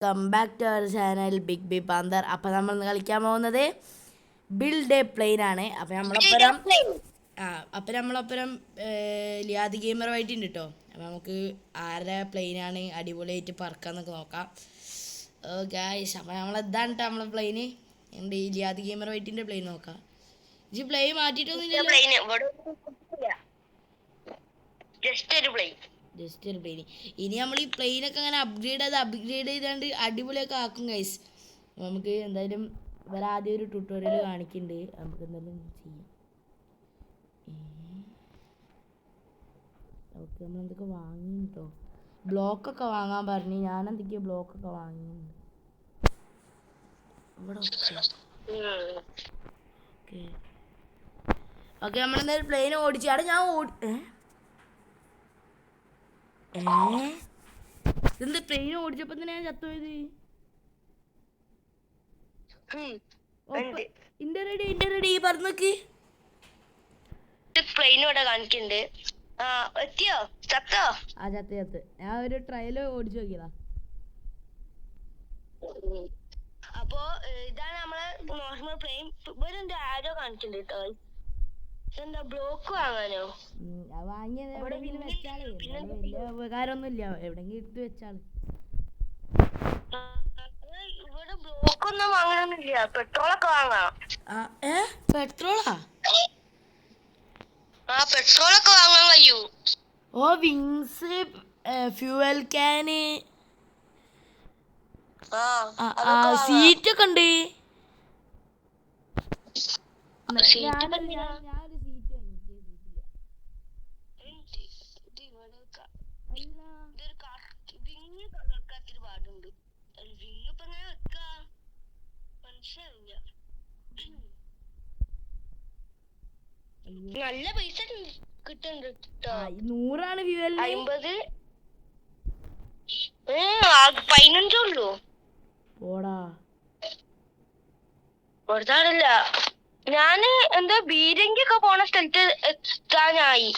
Come back to our channel big B panther. അപ്പം നമ്മൾ ഇന്ന് കളിക്കാൻ പോകുന്നത് ബിൽഡ് എ പ്ലെയിൻ ആണ്. അപ്പം നമ്മളൊപ്പരം ലിയാദ് ഗെയിമറുമായിട്ടുണ്ട് കേട്ടോ. അപ്പം നമുക്ക് ആരുടെ പ്ലെയിനാണ് അടിപൊളിയായിട്ട് പറക്കാന്നൊക്കെ നോക്കാം. ഗായ്സ്, അപ്പം നമ്മളെന്താണ് കേട്ടോ നമ്മളെ പ്ലെയിന്. എൻ്റെ ഈ ലിയാദ് ഗെയിമറുമായിട്ടിൻ്റെ പ്ലെയിൻ നോക്കാം. ഈ പ്ലെയിൻ മാറ്റിയിട്ടൊന്നുമില്ലല്ലോ. ജസ്റ്റ് ഒരു പ്ലെയിൻ. ഇനി നമ്മൾ ഈ പ്ലെയിനൊക്കെ അങ്ങനെ അപ്ഗ്രേഡ് ചെയ്താണ്ട് അടിപൊളിയൊക്കെ ആക്കും ഗൈസ്. നമുക്ക് എന്തായാലും വേറെ ആദ്യം ഒരു ട്യൂട്ടോറിയൽ കാണിക്കുന്നുണ്ട്. നമുക്ക് എന്തായാലും ചെയ്യാം. ഓക്കെ, നമ്മൾ എന്തൊക്കെ വാങ്ങി കേട്ടോ. ബ്ലോക്കൊക്കെ വാങ്ങാൻ പറഞ്ഞു. ഞാൻ എന്തൊക്കെയോ ബ്ലോക്കൊക്കെ വാങ്ങിയിട്ടുണ്ട് ഇവിടെ. ഓക്കെ നമ്മളെന്തായാലും പ്ലെയിൻ ഓടിച്ചു. അവിടെ ഞാൻ ഇതെന്താ പ്ലെയിൻ ഓടിച്ചപ്പോ തന്നെ ഞാൻ ചത്തുപോയത്? ഇന്റെ റെഡി പറഞ്ഞോക്ക്. പ്ലെയിൻ ഇവിടെ കാണിക്കുന്നുണ്ട്. എത്തിയോ? ചത്തോ? ചത്ത്. ഞാൻ ഒരു ട്രയല് ഓടിച്ചു നോക്കിയതാ. അപ്പോ ഇതാണ് നമ്മളെ നോർമൽ പ്ലെയിൻ. ഇവരെന്താ ആരോ കാണിക്കുന്നുണ്ട് കേട്ടോ. എന്താ ബ്ലോക്ക് വാങ്ങാനോ? വാങ്ങിയത് എവിടെയെങ്കിലും വെച്ചാളേ. വലിയ ഉപകാരമൊന്നുമില്ല, എവിടെയെങ്കിലും ഇട്ട് വെച്ചാള്. ഇവിടെ ബ്ലോക്ക് ഒന്നും വാങ്ങാനൊന്നുമില്ല. പെട്രോളൊക്കെ വാങ്ങാം. പെട്രോളാ? പെട്രോളൊക്കെ വാങ്ങാൻ കഴിയൂ. വിങ്സ്, ഫ്യൂവൽ ക്യാന്, സീറ്റൊക്കെ ഉണ്ട്. നല്ല പൈസ കിട്ടുന്നുണ്ട്. 100 ഫ്യൂവലിന്. 50 15 ഉള്ളൂ. കൊടുത്താടില്ല. ഞാന് എന്താ ബീരങ്കി ഒക്കെ പോണ സ്ഥലത്ത് എത്താനായി.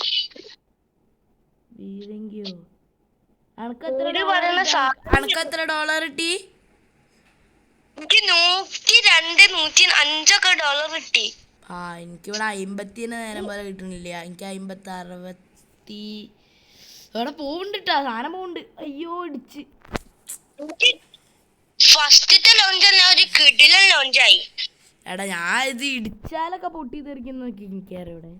ബീരങ്കിയോ? അനക്ക് എത്ര ഡോളർ കിട്ടി? എനിക്ക് 102 105 ഡോളർ കിട്ടി. എനിക്കിവിടെ 50 നേരം പോലെ കിട്ടണില്ല. എനിക്ക് 50 60 ഇവിടെ പോവുണ്ടിട്ടാ. സാധനം പോവുണ്ട്. അയ്യോ ഇടിച്ച്. ഫസ്റ്റത്തെ ലോഞ്ച് തന്നെ ഒരു കിടിലൻ ലോഞ്ചായി. എടാ ഞാൻ ഇത് ഇടിച്ചാലൊക്കെ പൊട്ടി തെറിക്കുന്ന നോക്കി. എനിക്കറിയാം ഇവിടെ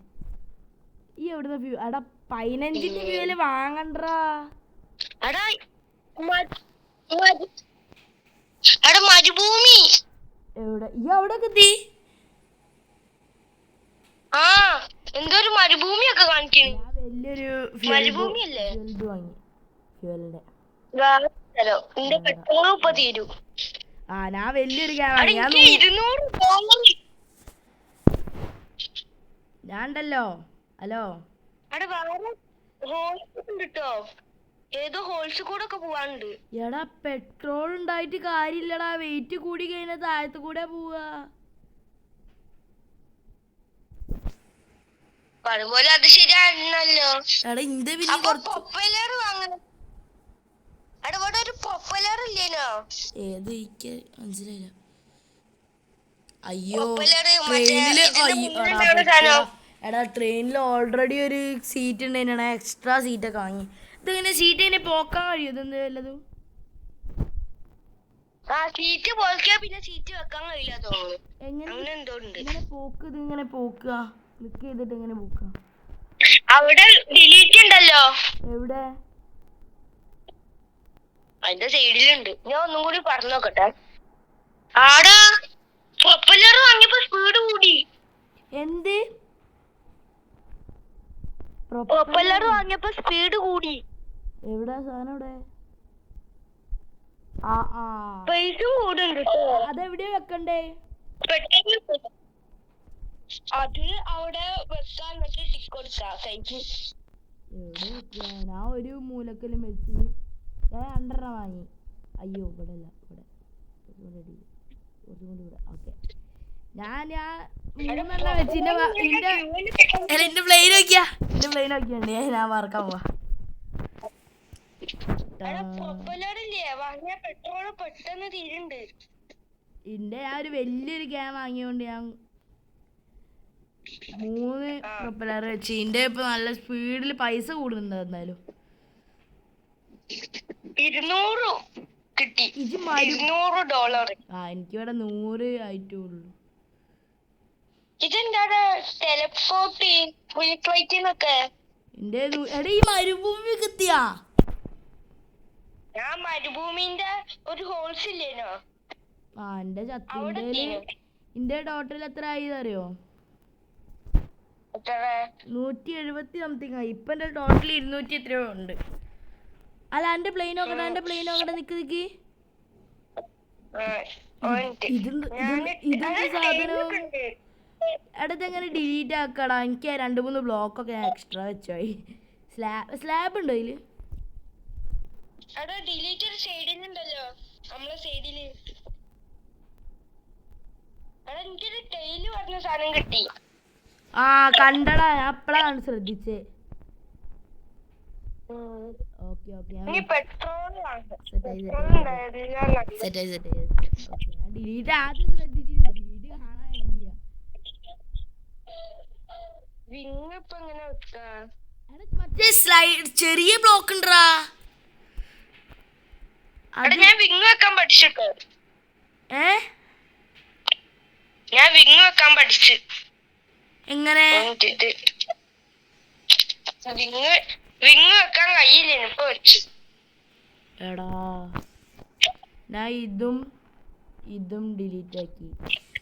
ഈ എവിടുന്ന വ്യൂ. എടാ 15 വ്യൂല് വാങ്ങണ്ടാ. മരുഭൂമി എവിടെ? ഈ അവിടെ എത്തി. എന്തോ ഒരു മരുഭൂമിയൊക്കെ കാണിക്കണേ. വലിയൊരു മരുഭൂമിയല്ലേ വാങ്ങി. ഫ്യൂവലിന്റെ പെട്രോളും ഇപ്പൊ തീരും. ഞാൻ വലിയൊരു ഞാൻ ഉണ്ടല്ലോ. ഹലോ, ഏതോ ഹോൾസ് കൂടെ ഒക്കെ പോവാനുണ്ട്. എടാ പെട്രോൾ ഉണ്ടായിട്ട് കാര്യമില്ലടാ. വെയിറ്റ് കൂടി കഴിഞ്ഞ താഴത്ത് കൂടെ പോവാ. അതുപോലെ അത് ശരിയാണല്ലോ. എടാ ഇന്റെ ഒരു പോപ്പുലർ ഇല്ലേനോ? ഏത് എനിക്ക് മനസ്സിലായില്ല. അയ്യോ എടാ ട്രെയിനിൽ ഓൾറെഡി ഒരു സീറ്റ് ഉണ്ടായിരുന്നു. എക്സ്ട്രാ സീറ്റൊക്കെ വാങ്ങി. ഇതിങ്ങനെ സീറ്റ് ഇങ്ങനെ പോക്കാൻ കഴിയും? ഇതെന്ത് വല്ലതും? സീറ്റ് പോക്കിയാ പിന്നെ സീറ്റ് വെക്കാൻ കഴിയില്ല തോന്നുന്നു. ഇങ്ങനെ പോക്ക്. ഇത് ഇങ്ങനെ പോക്കുക. ക്ലിക്ക് ചെയ്തിട്ട് ഇങ്ങനെ പോക്കുക. അവിടെ ഡിലീറ്റ് ഉണ്ടല്ലോ. എവിടെ? അതിന്റെ സൈഡിലുണ്ട്. ഞാൻ ഒന്നും കൂടി പറഞ്ഞു നോക്കട്ടെ. ആടാ പോപ്പുലർ വാങ്ങിയപ്പോ സ്പീഡ് കൂടി. എന്ത്? പോപ്പുലർ വാങ്ങിയപ്പോ സ്പീഡ് കൂടി. എവിടെ സാധനം? എവിടെ? പൈസ കൂടുണ്ട്. അതെവിടെയാ വെക്കണ്ടേ? അത് അവിടെ വെക്കാൻ ടിക്ക് കൊടുക്കാം. ഞാൻ ഒരു മൂലക്കലും വെച്ച് ഞാൻ 2 വാങ്ങി. അയ്യോ ഇവിടെ അല്ല, ഇവിടെ ഓക്കെ. ഞാൻ 3 വെച്ച് എന്റെ പ്ലെയിൻ നോക്കിയാണ്ട് ഞാൻ മറക്കാൻ പോവാ. പ്രൊപ്പല്ലറില്ലേ വാങ്ങിയ പെട്രോള് പെട്ടെന്ന് തീരുണ്ട്. ഞാൻ ഒരു വലിയൊരു ക്യാൻ വാങ്ങിയോണ്ട് ഞാൻ 3 പ്രൊപ്പലർ വെച്ച്. ഇന്റെ ഇപ്പൊ നല്ല സ്പീഡിൽ പൈസ കൂടുന്നുണ്ട്. എന്നാലും 200 കിട്ടി. $200. എനിക്കിവിടെ 100 ആയിട്ടേ ഉള്ളൂ. ഇതെന്താണ് ടെലപ്പോർട്ട് ഫ്ലൈറ്റിനൊക്കെ? എടാ ഈ മരുഭൂമി കിട്ടിയാ? ഞാൻ മരുഭൂമിന്റെ ഒരു ഹോൾസ് ഇല്ലേനോ എന്റെ അവിടെ ഇന്റെ ടോട്ടൽ എത്ര ആയി അറിയോ? 170 സംതിങ് ആയി. ഇപ്പൊ എന്റെ ടോട്ടൽ 200 എത്രയോ ഉണ്ട്. അല്ല എന്റെ പ്ലെയിൻ നോക്കട്ടെ. നിക്ക് ഇതെന്ത് സാധനം? എടത്തെങ്ങനെ ഡിലീറ്റ് ആക്കടാ? എനിക്ക് 2-3 ബ്ലോക്കൊക്കെ ഞാൻ എക്സ്ട്രാ വെച്ചായി. സ്ലാബ് ഉണ്ടോ ഇതില്? ഡിലീറ്റർ സൈഡിലുണ്ടല്ലോ, നമ്മളെ സൈഡില്. എനിക്കൊരു ടെയില് പറഞ്ഞ സാധനം കിട്ടി. കണ്ടടാ, ഞാൻ അപ്പഴാണ് ശ്രദ്ധിച്ചേ. ഡിലീറ്റ് ആദ്യം ശ്രദ്ധിച്ചില്ല. ഡിലീറ്റ് കാണാനില്ല. മറ്റേ ചെറിയ ബ്ലോക്ക് ഉണ്ടറാ. ഞാൻ വിങ് വെക്കാൻ പഠിച്ചിട്ടോ. ഞാൻ വിങ് വെക്കാൻ പഠിച്ചു. എങ്ങനെ? വിങ് വെക്കാൻ കഴിയില്ല, ഇപ്പൊ വെച്ചു. എടാ ഞാൻ ഇതും ഡിലീറ്റ് ആക്കി.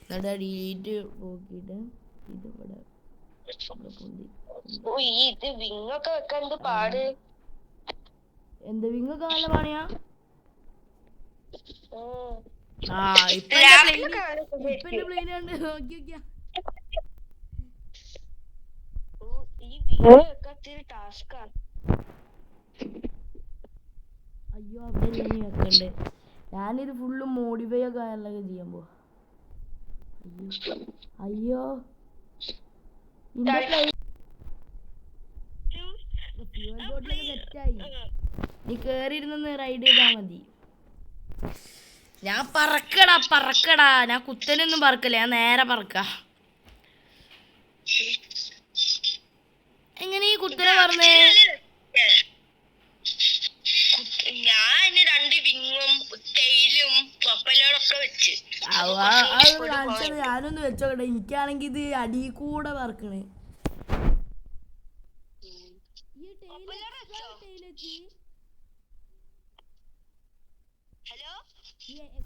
എന്നിട്ട് ഡിലീറ്റ് നോക്കിയിട്ട് ഇതിവിടെ ഇത് വിങ്ങൊക്കെ വെക്കാൻ എന്ത് പാട്. എന്ത് വിങ്ങൊക്കെ നല്ല പണിയാ? ഇപ്പൊ പ്ലെയിൻ ഉണ്ട്. നോക്കിയാ അയ്യോ അവിടെ വെക്കണ്ടേ. ഞാനിത് ഫുള്ള് മോഡിഫൈ ഒക്കെ ആയാലൊക്കെ ചെയ്യാൻ പോവാ. അയ്യോ സെറ്റായി. നീ കേറിയിരുന്ന് റൈഡ് ചെയ്താ മതി. ഞാൻ പറക്കടാ. ഞാൻ കുത്തനൊന്നും പറക്കല്ല, ഞാൻ നേരെ പറക്ക. എങ്ങനെ ഈ കുത്തനെ പറഞ്ഞേ? ഞാൻ 2 വിങ്ങും ടെയിലും പ്രൊപ്പല്ലറൊക്കെ വെച്ച്. കാണിച്ചത് ഞാനൊന്ന് വെച്ചോട്ടെ. എനിക്കാണെങ്കി ഇത് അടി കൂടെ പറക്കണേ.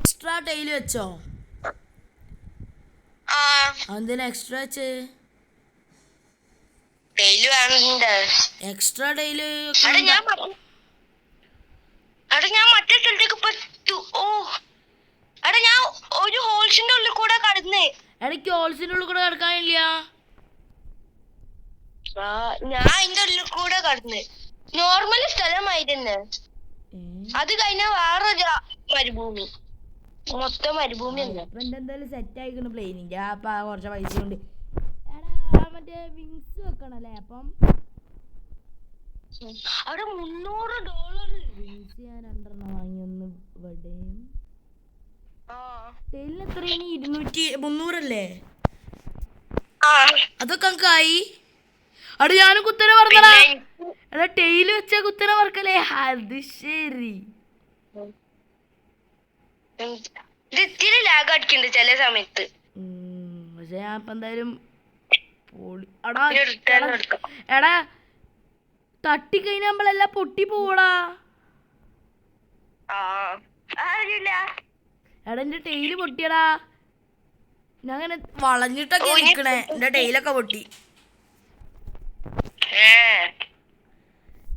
എക്സ്ട്രാ ടൈല് വെച്ചോ? എന്തിനാ എക്സ്ട്രാ വെച്ചേ? എക്സ്ട്രാ ടൈല് ഞാൻ മറ്റേ സ്ഥലത്തേക്ക് ഞാൻ ഒരു ഹോൾസിന്റെ ഉള്ളിൽ കൂടെ കടന്നേ. ഇടയ്ക്ക് ഹോൾസിന്റെ ഉള്ളിൽ കൂടെ കടക്കാനില്ല. ഞാൻ അതിന്റെ ഉള്ളിൽ കൂടെ കടന്ന് നോർമൽ സ്ഥലമായിരുന്നു. അത് കഴിഞ്ഞ വേറൊരു മരുഭൂമി, മൊത്തം മരുഭൂമി. എന്തായാലും സെറ്റ് ആയിക്കണ് പ്ലെയിനിന്റെ. അപ്പൊ കുറച്ച് പൈസ ഉണ്ട്. മറ്റേ വിങ്സ് വെക്കണല്ലേ? അപ്പം അവിടെ $300 വിങ്സ് ഞാൻ 2 വാങ്ങി. ഒന്ന് ഇവിടെയും. ടെയിലിന് എത്ര? 200-300 അല്ലേ? അതൊക്കെ നമുക്കായി. അവിടെ ഞാനും കുത്തനെ പറഞ്ഞടാ. എടാ ടെയില് വെച്ച കുത്തനെ പറക്കല്ലേ? അത് ശരി. ഇത്തിരി ലാഗ് അടിക്കുന്നുണ്ട് ചില സമയത്ത്. പക്ഷെ ഞാൻ ഇപ്പൊ എന്തായാലും എടാ തട്ടിക്കഴിഞ്ഞാൽ പൊട്ടി പോവടാ. എടാ എന്റെ ടെയില് പൊട്ടിയടാ. ഞാൻ അങ്ങനെ വളഞ്ഞിട്ടൊക്കെ നിക്കണേ. എന്റെ ടെയിലൊക്കെ പൊട്ടി.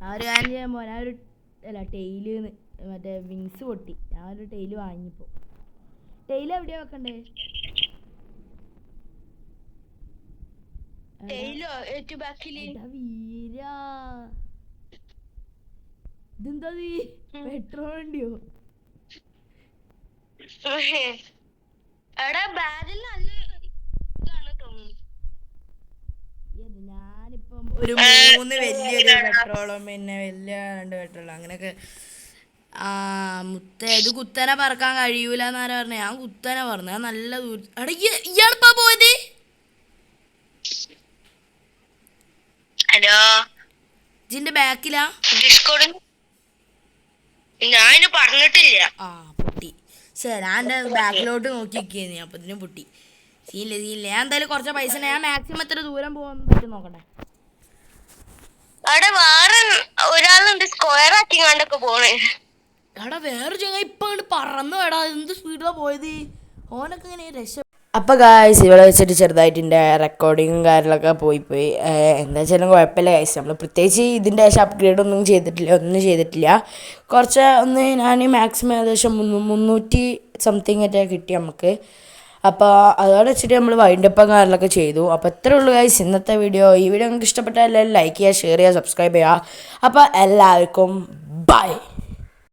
ഞാനൊരു ടെയില് മറ്റേ വിങ്സ് പൊട്ടി. ഞാനൊരു ടെയില് വാങ്ങിപ്പോ. ടെയില് എവിടെയാ വെക്കണ്ടേ? ഇതെന്താ പെട്രോൾ വണ്ടിയോ? ഞാനിപ്പം ഒരു 3 വലിയൊരു പെട്രോളും പിന്നെ വലിയ 2 പെട്രോളും അങ്ങനെയൊക്കെ ആ ഇത് കുത്തനെ പറക്കാൻ കഴിയൂല എന്നാരാ പറഞ്ഞത്? ഞാൻ കുത്തനെ പറഞ്ഞു, ഞാൻ നല്ല ദൂരം. എടാ ഇയാളിപ്പാ പോയത്? ഹലോ, ഇതിന്റെ ബാക്കിലാ? ഡിസ്കോഡ് ഞാൻ പറഞ്ഞിട്ടില്ല. ആ പൊട്ടി. ശരി, ഞാൻ എൻ്റെ ബാക്കിലോട്ട് നോക്കി നിൽക്കുന്നു, അപ്പൊ ഇതിനും പൊട്ടി. സീനില്ല. ഞാൻ എന്തായാലും കുറച്ച് പൈസ ഞാൻ മാക്സിമം എത്ര ദൂരം പോകാൻ പറ്റും നോക്കട്ടെ. അവിടെ വേറെ ഒരാളുണ്ട് സ്ക്വയർ ആക്കി കണ്ടൊക്കെ പോണേ. എടാ വേറെ ചങ്ങ ഇപ്പൊ അങ്ങോട്ട് പറന്നു എടാ, എന്ത് സ്പീഡിലാ പോയത്. ഓനൊക്കെ ഇങ്ങനെ രക്ഷ. അപ്പോൾ ഗായ്സ് ഇവിടെ വെച്ചിട്ട് ചെറുതായിട്ട് എൻ്റെ റെക്കോർഡിങ്ങും കാര്യങ്ങളൊക്കെ പോയി എന്താ വെച്ചാലും കുഴപ്പമില്ല ഗായ്സ്. നമ്മൾ പ്രത്യേകിച്ച് ഇതിൻ്റെ ശേഷം അപ്ഗ്രേഡ് ഒന്നും ചെയ്തിട്ടില്ല. കുറച്ച് ഒന്ന് ഞാൻ മാക്സിമം ഏകദേശം 300 സംതിങ് ആയിട്ട് കിട്ടി നമുക്ക്. അപ്പോൾ അതോടെ വെച്ചിട്ട് നമ്മൾ വൈൻഡപ്പും കാര്യങ്ങളൊക്കെ ചെയ്തു. അപ്പോൾ ഇത്രേ ഉള്ളൂ ഗായ്സ് ഇന്നത്തെ വീഡിയോ. ഈ വീഡിയോ നിങ്ങൾക്ക് ഇഷ്ടപ്പെട്ടാൽ എല്ലാവരും ലൈക്ക് ചെയ്യുക, ഷെയർ ചെയ്യുക, സബ്സ്ക്രൈബ് ചെയ്യുക. അപ്പോൾ എല്ലാവർക്കും ബൈ.